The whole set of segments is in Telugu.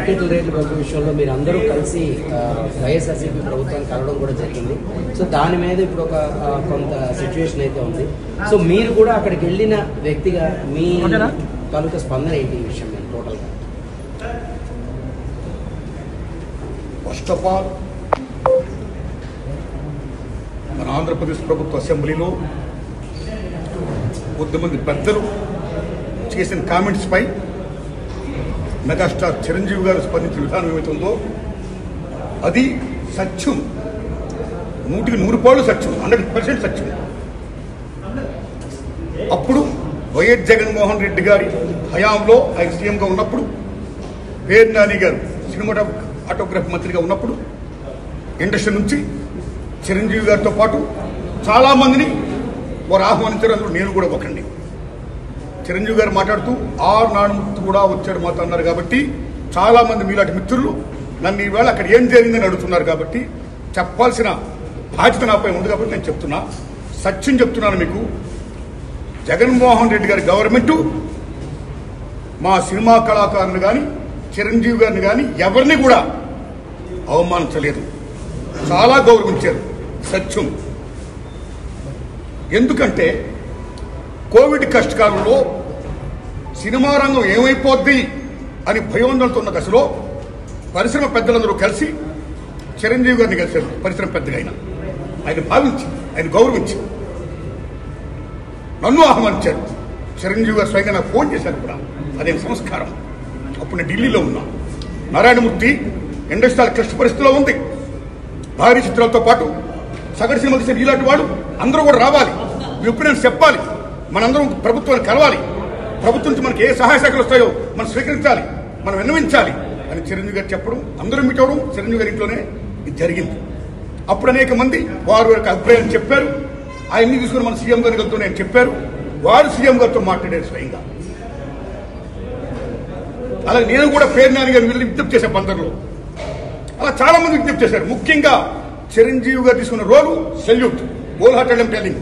టికెట్ల రేట్లు పెంపు విషయంలో మీరు అందరూ కలిసి వైఎస్ఆర్సీపీ ప్రభుత్వాన్ని కలవడం కూడా జరిగింది. సో దాని మీద ఇప్పుడు ఒక కొంత సిచ్యువేషన్ అయితే ఉంది. సో మీరు కూడా అక్కడికి వెళ్ళిన వ్యక్తిగా మీ తాలూకా స్పందన ఏంటి ఈ విషయం మీద టోటల్గా? ఫస్ట్ ఆఫ్ ఆల్ మన ఆంధ్రప్రదేశ్ ప్రభుత్వ అసెంబ్లీలో కొద్దిమంది పెద్దలు చేసిన కామెంట్స్పై మెగాస్టార్ చిరంజీవి గారు స్పందించిన విధానం ఏమైతుందో అది సత్యం, 100% సత్యం, 100% సత్యం. అప్పుడు వైఎస్ జగన్మోహన్ రెడ్డి గారి హయాంలో ఆయన సీఎంగా ఉన్నప్పుడు, పేరు నాని గారు సినిమాటోగ్రఫీ మంత్రిగా ఉన్నప్పుడు ఇండస్ట్రీ నుంచి చిరంజీవి గారితో పాటు చాలామందిని వారు ఆహ్వానించారు. అందులో నేను కూడా ఒకండి. చిరంజీవి గారు మాట్లాడుతూ నానుమూర్తి కూడా వచ్చాడు మాతో అన్నారు. కాబట్టి చాలామంది మీలాంటి మిత్రులు నన్ను ఈవేళ అక్కడ ఏం జరిగిందని అడుగుతున్నారు. కాబట్టి చెప్పాల్సిన బాధ్యత నాపై ఉంది. కాబట్టి నేను చెప్తున్నా, సత్యం చెప్తున్నాను మీకు. జగన్మోహన్ రెడ్డి గారి గవర్నమెంటు మా సినిమా కళాకారులు కానీ చిరంజీవి గారిని కానీ ఎవరిని కూడా అవమానించలేదు, చాలా గౌరవించారు. సత్యం. ఎందుకంటే కోవిడ్ కష్టకాలంలో సినిమా రంగం ఏమైపోద్ది అని భయోందనతో ఉన్న దశలో పరిశ్రమ పెద్దలందరూ కలిసి చిరంజీవి గారిని కలిశారు. పరిశ్రమ పెద్దగా ఆయన భావించి, ఆయన గౌరవించి నన్ను ఆహ్వానించారు. చిరంజీవి గారు స్వయంగా నాకు ఫోన్ చేశారు కూడా. అదే సంస్కారం. అప్పుడు నేను ఢిల్లీలో ఉన్నా. నారాయణమూర్తి ఇండస్ట్రీ క్లిష్ట పరిస్థితిలో ఉంది. భారీ చిత్రాలతో పాటు సగటు సినిమా తీసిన ఇలాంటి వాళ్ళు అందరూ కూడా రావాలి, మీ ఒపీనియన్స్ చెప్పాలి, మనందరం ప్రభుత్వాన్ని కలవాలి, ప్రభుత్వం నుంచి మనకి ఏ సహాయ శాఖలు వస్తాయో మనం స్వీకరించాలి, మనం విన్నవించాలి అని చిరంజీవి గారు చెప్పడం, అందరూ మీట్ అవ్వడం చిరంజీవి గారి ఇంట్లోనే ఇది జరిగింది. అప్పుడు అనేక మంది వారి యొక్క అభిప్రాయాన్ని చెప్పారు. ఆయన్ని తీసుకుని మన సీఎం గారి గారితో నేను చెప్పారు. వారు సీఎం గారితో మాట్లాడారు స్వయంగా. అలాగే నేను కూడా పేరు నాని గారిని వెళ్ళి విజ్ఞప్తి చేశాను బందర్లో. అలా చాలా మంది విజ్ఞప్తి చేశారు. ముఖ్యంగా చిరంజీవి గారు తీసుకున్న రోలు salute, whole hearted I'm telling.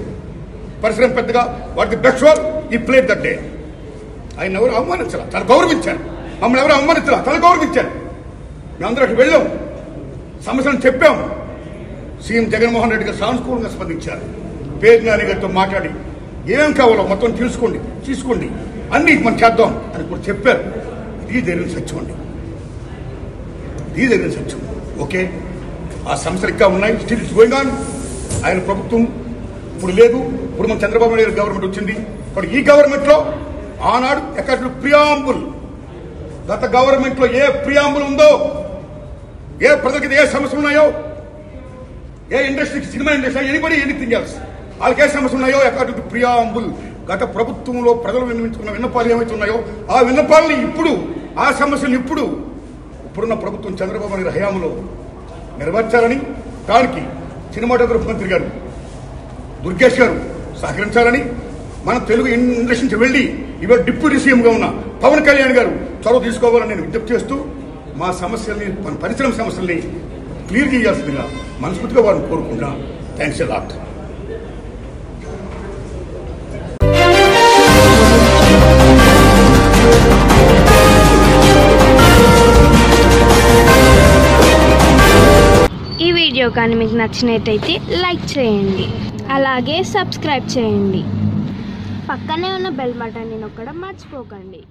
పరిశ్రమ పెద్దగా వాట్ ది బెస్ట్ రోల్ ఈ ప్లేడ్ దట్ డే. ఆయన ఎవరు అవమానించాల, చాలా గౌరవించారు. మమ్మల్ని ఎవరు అవమానించాల, చాలా గౌరవించారు. మేమందరూ అక్కడికి వెళ్ళాం, సమస్యలను చెప్పాం. సీఎం జగన్మోహన్ రెడ్డి గారు సానుకూలంగా స్పందించారు. పేరు నాని గారితో మాట్లాడి ఏం కావాలో మొత్తం తీసుకోండి అన్ని మనం చేద్దాం అని కూడా చెప్పారు. ఇది జరిగిన సత్యం అండి, ఇది జరిగిన సత్యం. ఓకే, ఆ సమస్యలు ఇంకా ఉన్నాయి. Still it's going on. ఆయన ప్రభుత్వం ఇప్పుడు లేదు. ఇప్పుడు మన చంద్రబాబు నాయుడు గారి గవర్నమెంట్ వచ్చింది. ఇప్పుడు ఈ గవర్నమెంట్ లో ఆనాడు ఎక్కడ ప్రియాంబుల్, గత గవర్నమెంట్ లో ఏ ప్రియాంబుల్ ఉందో, ఏ ప్రజలకి ఏ సమస్యలు ఉన్నాయో, ఏ ఇండస్ట్రీకి, cinema industry, anybody anything else, వాళ్ళకి ఏ సమస్యలు ఉన్నాయో అకార్డింగ్ టు ప్రియాంబుల్ గత ప్రభుత్వంలో ప్రజలు విన్నవించుకున్న విన్నపాలు ఏమైతే ఉన్నాయో ఆ విన్నపాలని ఇప్పుడు, ఆ సమస్యలు ఇప్పుడున్న ప్రభుత్వం చంద్రబాబు నాయుడు హయాంలో నెరవేర్చాలని, దానికి సినిమాటోగ్రఫీ మంత్రి గారు దుర్గేష్ గారు సహకరించాలని, మన తెలుగు ఇండస్ట్రీ నుంచి వెళ్ళి ఇవాళ డిప్యూటీ సీఎంగా ఉన్న పవన్ కళ్యాణ్ గారు చొరవ తీసుకోవాలని నేను విజ్ఞప్తి చేస్తూ మా సమస్యల్ని, మన పరిశ్రమ సమస్యల్ని క్లియర్ చేయాల్సిందిగా మనస్ఫూర్తిగా వారిని కోరుకుంటున్నా. Thanks a lot. ఈ వీడియో కానీ మీకు నచ్చినట్టయితే లైక్ చేయండి, అలాగే సబ్స్క్రైబ్ చేయండి. పక్కనే ఉన్న బెల్ బటన్ని నొక్కడం మర్చిపోకండి.